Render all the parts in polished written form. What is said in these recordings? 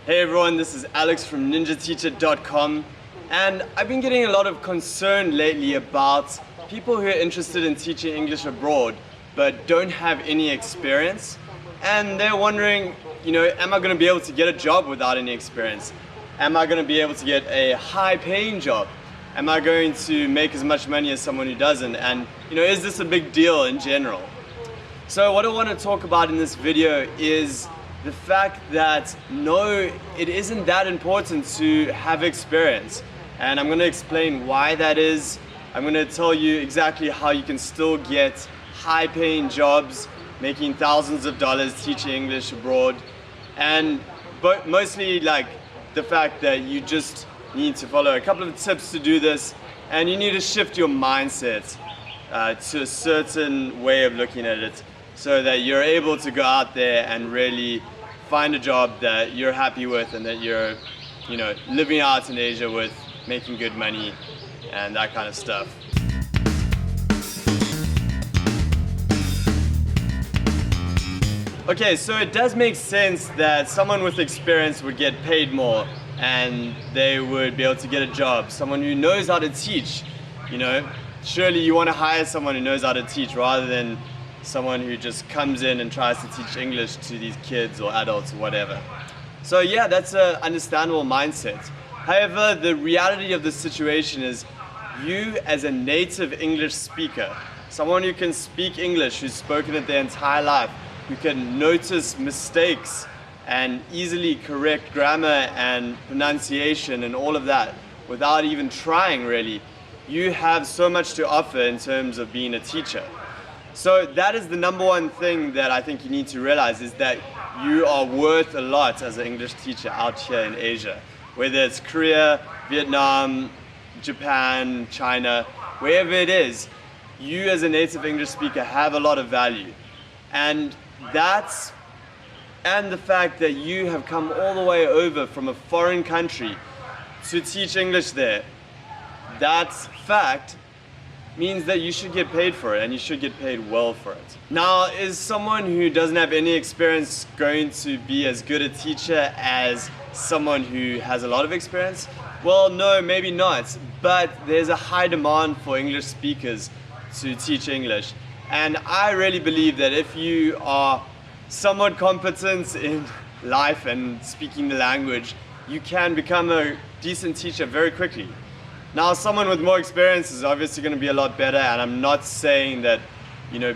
Hey everyone, this is Alex from ninjateacher.com, and I've been getting a lot of concern lately about people who are interested in teaching English abroad but don't have any experience, and they're wondering, am I going to be able to get a job without any experience? Am I going to be able to get a high-paying job? Am I going to make as much money as someone who doesn't? And is this a big deal in general? So what I want to talk about in this video is the fact that no, it isn't that important to have experience. And I'm going to explain why that is. I'm going to tell you exactly how you can still get high-paying jobs, making thousands of dollars teaching English abroad. And mostly like the fact that you just need to follow a couple of tips to do this, and you need to shift your mindset to a certain way of looking at it so that you're able to go out there and really find a job that you're happy with and that you're living out in Asia with, making good money and that kind of stuff. Okay, so it does make sense that someone with experience would get paid more and they would be able to get a job. Someone who knows how to teach, surely you want to hire someone who knows how to teach rather than someone who just comes in and tries to teach English to these kids or adults or whatever. So yeah, that's an understandable mindset. However, the reality of the situation is you as a native English speaker, someone who can speak English, who's spoken it their entire life, who can notice mistakes and easily correct grammar and pronunciation and all of that without even trying really, you have so much to offer in terms of being a teacher. So that is the number one thing that I think you need to realize, is that you are worth a lot as an English teacher out here in Asia. Whether it's Korea, Vietnam, Japan, China, wherever it is, you as a native English speaker have a lot of value. And the fact that you have come all the way over from a foreign country to teach English there, that fact means that you should get paid for it, and you should get paid well for it. Now, is someone who doesn't have any experience going to be as good a teacher as someone who has a lot of experience? Well, no, maybe not, but there's a high demand for English speakers to teach English. And I really believe that if you are somewhat competent in life and speaking the language, you can become a decent teacher very quickly. Now, someone with more experience is obviously going to be a lot better, and I'm not saying that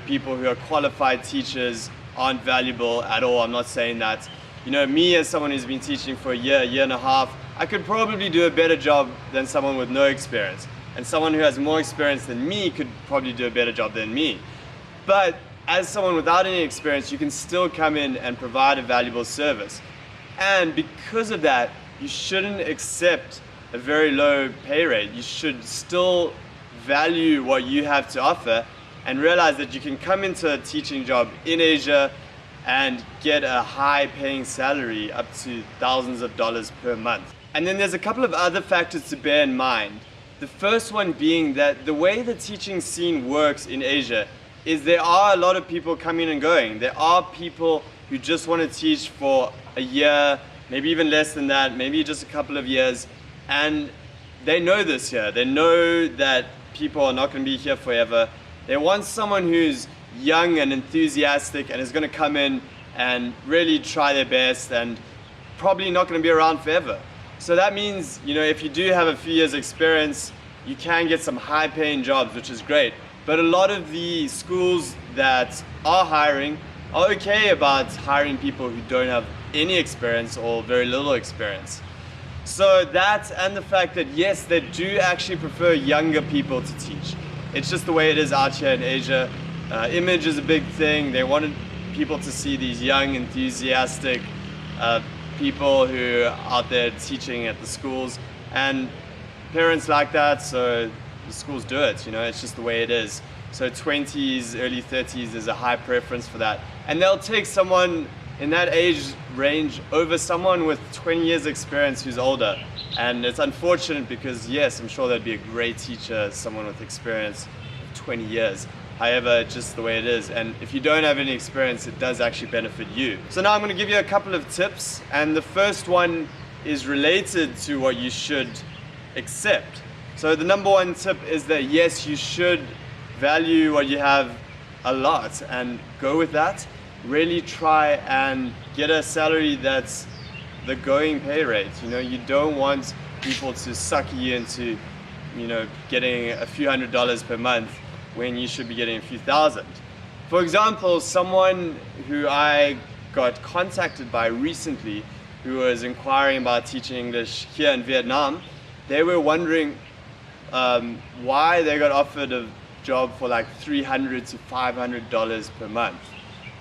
people who are qualified teachers aren't valuable at all. I'm not saying that. Me as someone who's been teaching for a year and a half, I could probably do a better job than someone with no experience. And someone who has more experience than me could probably do a better job than me. But as someone without any experience, you can still come in and provide a valuable service. And because of that, you shouldn't accept a very low pay rate. You should still value what you have to offer and realize that you can come into a teaching job in Asia and get a high paying salary up to thousands of dollars per month. And then there's a couple of other factors to bear in mind. The first one being that the way the teaching scene works in Asia is there are a lot of people coming and going. There are people who just want to teach for a year, maybe even less than that, maybe just a couple of years. And they know this here. They know that people are not going to be here forever. They want someone who's young and enthusiastic and is going to come in and really try their best and probably not going to be around forever. So that means, if you do have a few years experience, you can get some high paying jobs, which is great. But a lot of the schools that are hiring are okay about hiring people who don't have any experience or very little experience. So that, and the fact that yes, they do actually prefer younger people to teach. It's just the way it is out here in Asia. Image is a big thing. They wanted people to see these young, enthusiastic people who are out there teaching at the schools, and parents like that, so the schools do it. It's just the way it is. So 20s, early 30s, there's a high preference for that, and they'll take someone in that age range over someone with 20 years experience who's older. And it's unfortunate because yes, I'm sure that'd be a great teacher, someone with experience of 20 years. However, it's just the way it is. And if you don't have any experience, it does actually benefit you. So now I'm going to give you a couple of tips. And the first one is related to what you should accept. So the number one tip is that yes, you should value what you have a lot and go with that. Really try and get a salary that's the going pay rate. You know, you don't want people to suck you into, you know, getting a few $100s per month when you should be getting a few thousand. For example, someone who I got contacted by recently who was inquiring about teaching English here in Vietnam, they were wondering why they got offered a job for like $300 to $500 per month,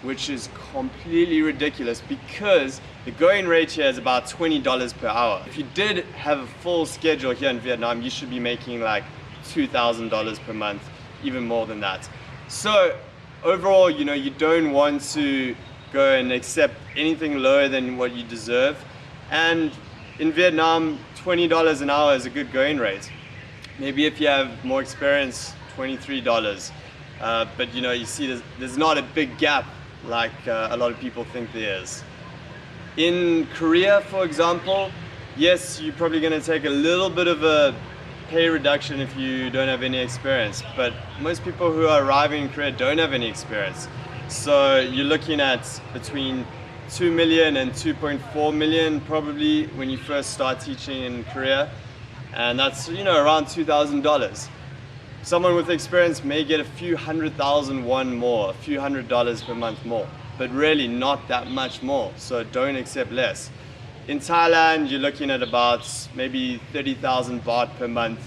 which is completely ridiculous because the going rate here is about $20 per hour. If you did have a full schedule here in Vietnam, you should be making like $2,000 per month, even more than that. So overall, you know, you don't want to go and accept anything lower than what you deserve. And in Vietnam, $20 an hour is a good going rate. Maybe if you have more experience, $23. But you know, you see there's not a big gap like a lot of people think there is. In Korea, for example, yes, you're probably going to take a little bit of a pay reduction if you don't have any experience, but most people who are arriving in Korea don't have any experience. So you're looking at between 2 million and 2.4 million probably when you first start teaching in Korea, and that's, you know, around $2,000. Someone with experience may get a few $100,000 more, a few $100 per month more, but really not that much more, so don't accept less. In Thailand, you're looking at about maybe 30,000 baht per month,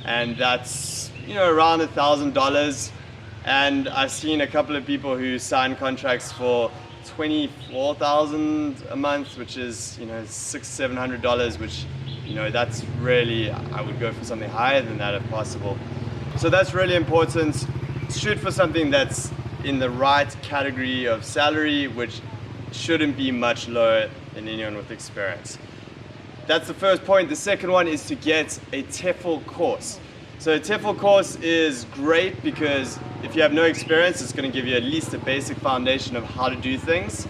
and that's, you know, around $1,000. And I've seen a couple of people who sign contracts for 24,000 a month, which is, you know, $600-700, which, you know, that's really, I would go for something higher than that if possible. So that's really important. Shoot for something that's in the right category of salary, which shouldn't be much lower than anyone with experience. That's the first point. The second one is to get a TEFL course. So a TEFL course is great because if you have no experience, it's going to give you at least a basic foundation of how to do things.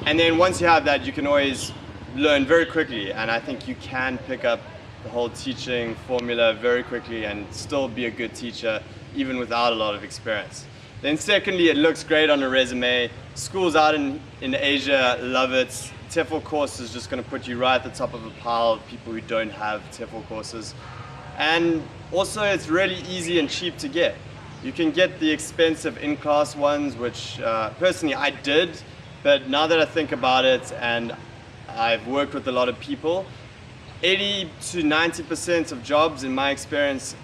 And then once you have that, you can always learn very quickly, and I think you can pick up the whole teaching formula very quickly and still be a good teacher even without a lot of experience. Then secondly, it looks great on a resume. Schools out in Asia love it. TEFL course is just going to put you right at the top of a pile of people who don't have TEFL courses. And also it's really easy and cheap to get. You can get the expensive in-class ones, which personally I did, but now that I think about it and I've worked with a lot of people, 80 to 90% of jobs in my experience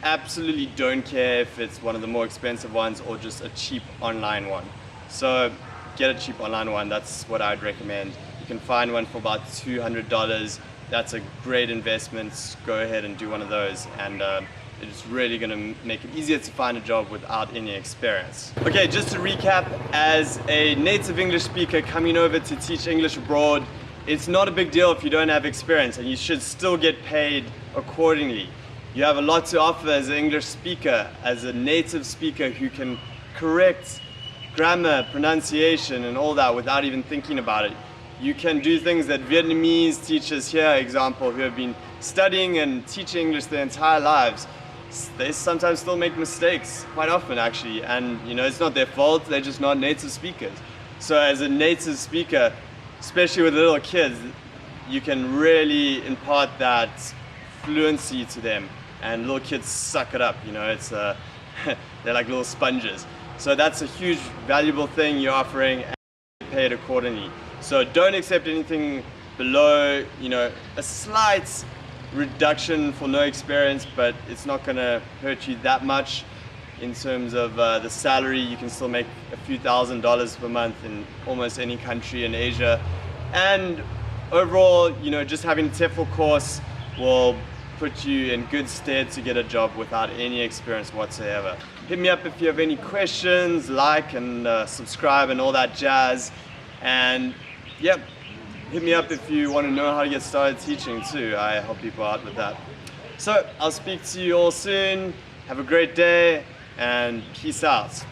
absolutely don't care if it's one of the more expensive ones or just a cheap online one. So get a cheap online one, that's what I'd recommend. You can find one for about $200. That's a great investment. Go ahead and do one of those, and it's really going to make it easier to find a job without any experience. Okay, just to recap, as a native English speaker coming over to teach English abroad, it's not a big deal if you don't have experience, and you should still get paid accordingly. You have a lot to offer as an English speaker, as a native speaker who can correct grammar, pronunciation, and all that without even thinking about it. You can do things that Vietnamese teachers here, example, who have been studying and teaching English their entire lives, they sometimes still make mistakes, quite often actually, and you know, it's not their fault, they're just not native speakers. So as a native speaker, especially with little kids, you can really impart that fluency to them, and little kids suck it up, you know, it's they're like little sponges. So that's a huge valuable thing you're offering, and get paid accordingly. So don't accept anything below, you know, a slight reduction for no experience, but it's not going to hurt you that much in terms of the salary. You can still make a few $1,000s per month in almost any country in Asia. And overall, you know, just having a TEFL course will put you in good stead to get a job without any experience whatsoever. Hit me up if you have any questions, like and subscribe and all that jazz. And yep, hit me up if you want to know how to get started teaching too. I help people out with that. So I'll speak to you all soon. Have a great day and peace out.